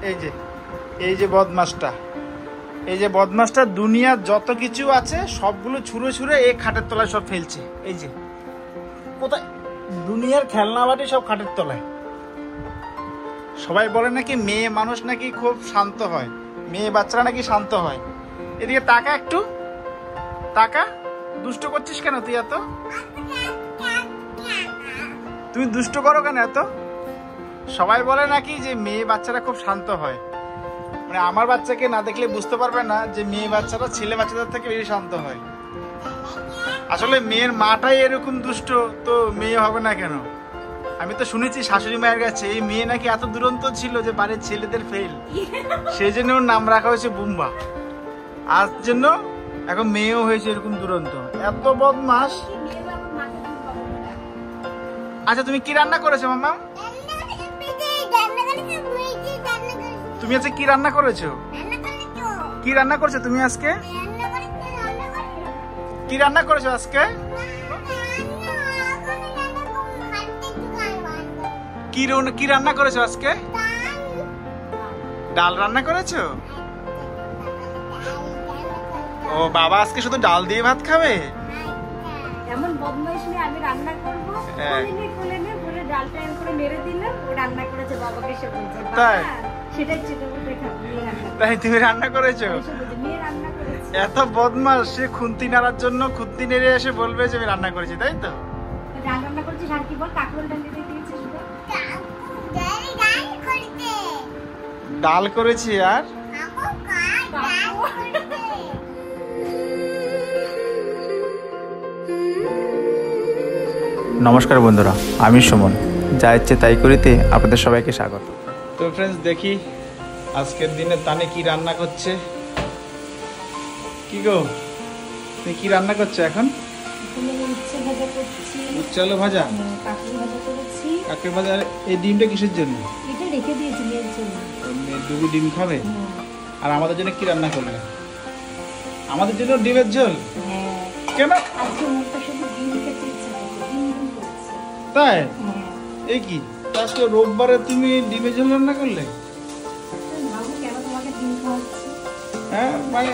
এই যে বদমাসটা, এই যে বদমাসটা দুনিয়ার যত কিছু আছে সবগুলো ছুঁড়ে ছুঁড়ে এই খাটের তলায় সব ফেলছে। এই যে কোথায় দুনিয়ার খেলনা বাটি সব খাটের তলায়। সবাই বলে নাকি মেয়ে মানুষ নাকি খুব শান্ত হয়, মেয়ে বাচ্চারা নাকি শান্ত হয়। এদিকে তাকা, একটু তাকা। দুষ্ট করছিস কেন তুই এত? তুমি দুষ্ট করো কেন এত? সবাই বলে নাকি যে মেয়ে বাচ্চারা খুব শান্ত হয়। মানে আমার বাচ্চাকে না দেখলে বুঝতে পারবে না যে মেয়ে বাচ্চারা ছেলে বাচ্চাদের থেকে বেশি শান্ত হয়। আসলে মেয়ের মাটাই এরকম দুষ্ট, তো মেয়ে হবে না কেন? আমি তো শুনেছি শাশুড়ি মায়ের কাছে এই মেয়ে নাকি এত দুরন্ত ছিল যে বাড়ির ছেলেদের ফেল, সেই জন্য ওর নাম রাখা হয়েছে বুম্বা। আজ জন্য এখন মেয়েও হয়েছে এরকম দুরন্ত, এত বদমাস। আচ্ছা তুমি কি রান্না করেছো মাম্মা? তুমি আজকে কি রান্না করেছো? কি রান্না করছো তুমি আজকে? কি রান্না করেছো আজকে? কি রান্না করেছো আজকে? ডাল রান্না করেছো? ও বাবা আজকে শুধু ডাল দিয়ে ভাত খাবে? এমন বদমাইশ নিয়ে আমি রান্না করব, কোলে নে বলে ডালটা এর করে মেরে দিলাম, ও রান্না করেছে বাবাকে সে বলছে। তাই সেটাই চিন্তা করে খাবি রান্না। তাই তুমি রান্না করেছো? মেয়ে রান্না করেছে। এত বদমাশ, সে খুন্তি নাড়ার জন্য খুন্তি নেড়ে এসে বলবে যে আমি রান্না করেছি, তাই তো? ডাল রান্না করেছিস আর কি বল? কাকরোল ডাল দিয়ে দিয়েছিস? ডাল করেছি। আর নমস্কার বন্ধুরা, আমি সুমন, যা ইচ্ছে তাই করিতে আপনাদের সবাইকে স্বাগত। তো ফ্রেন্ডস, দেখি আজকের দিনে তানে কি রান্না করছে। কি গো, তুমি কি রান্না করছো এখন? উচ্ছে আলু ভাজা, কাকের ভাজা। এই ডিমটা কিসের জন্য? এটা রেখে দিয়েছি মেয়ের জন্য। দুটো ডিম খাবে? আর আমাদের জন্য কি রান্না করবে? আমাদের জন্য ডিমের ঝোল। কেন? আজকে মুখটা শুধু ডিম খেতে ইচ্ছে করছে, ডিম করছে। তাই? এই কি আজকে রোববারে তুমি ডিমের ঝোল রান্না করলে? ভাবো কেন তোমাকে ডিম খাওয়াচ্ছি। হ্যাঁ মানে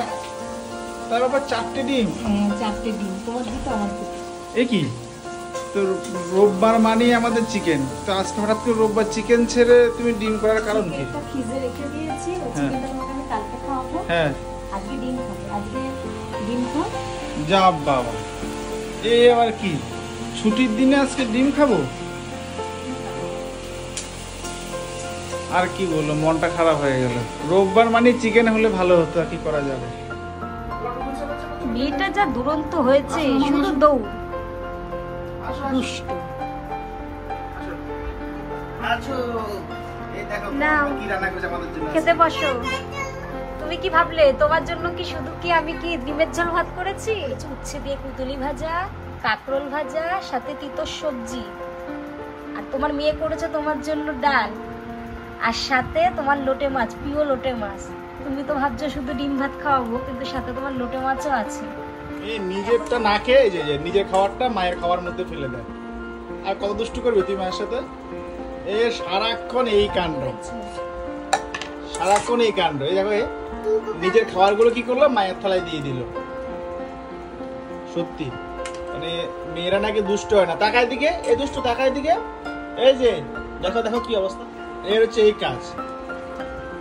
তার আবার 4টে ডিম? হ্যাঁ 4টে ডিম, তোমার দুটো আমার দুটো। এই কি, তো রোববার মানে আমাদের চিকেন, তো আজকে হঠাৎ করে রোববার চিকেন ছেড়ে তুমি ডিম করার কারণ কি? এটা ফ্রিজে রেখে দিয়েছি, ওই চিকেনটা তোমাকে আমি কালকে খাওয়াবো। হ্যাঁ আজকে ডিম খাবো, আজকে ডিম খাও। যা বাবা, এই আবার কি ছুটির দিনে আজকে ডিম খাবো? আর কি বললো, মনটা খারাপ হয়ে গেল। রোববার মানে চিকেন হলে ভালো হতো, আর কি করা যাবে। মেয়েটা যা দুরন্ত হয়েছে, শুধু দৌড় দুষ্ট। খেতে বসো। তুমি কি ভাবলে তোমার জন্য কি শুধু কি আমি কি ডিমের ঝোল ভাত করেছি? উচ্ছে দিয়ে কুতুলি ভাজা, কাকরোল ভাজা, সাথে তিতর সবজি। আর তোমার মেয়ে করেছে তোমার জন্য ডাল, আর সাথে তোমার লোটে মাছ, প্রিয় লোটে মাছ। তুমি তো ভাবছো শুধু ডিম ভাত খাওয়াবো, কিন্তু সাথে তোমার লোটে মাছও আছে। এই নিজেরটা না খেয়ে যে নিজের খাবারটা মায়ের খাবার মধ্যে ফেলে দেয়। আর কত দুষ্টু করবে তুই মায়ের সাথে? এ সারাক্ষণ এই কাণ্ড, সারাক্ষণ এই কাণ্ড। এই দেখো, নিজের খাবারগুলো কি করলো, মায়ের থালায় দিয়ে দিল। সত্যি মানে মেয়েরা নাকি দুষ্ট হয় না। তাকায় দিকে, এই দুষ্ট তাকায় দিকে। এই যে দেখো দেখো কি অবস্থা। এর হচ্ছে এই কাজ,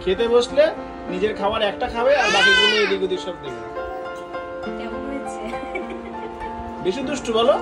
খেতে বসলে নিজের খাবার একটা খাবে আর বাকিগুলো এদিক ওদিক সব দেখবে। কেমন হয়েছে? বেশি দুষ্টু বলো।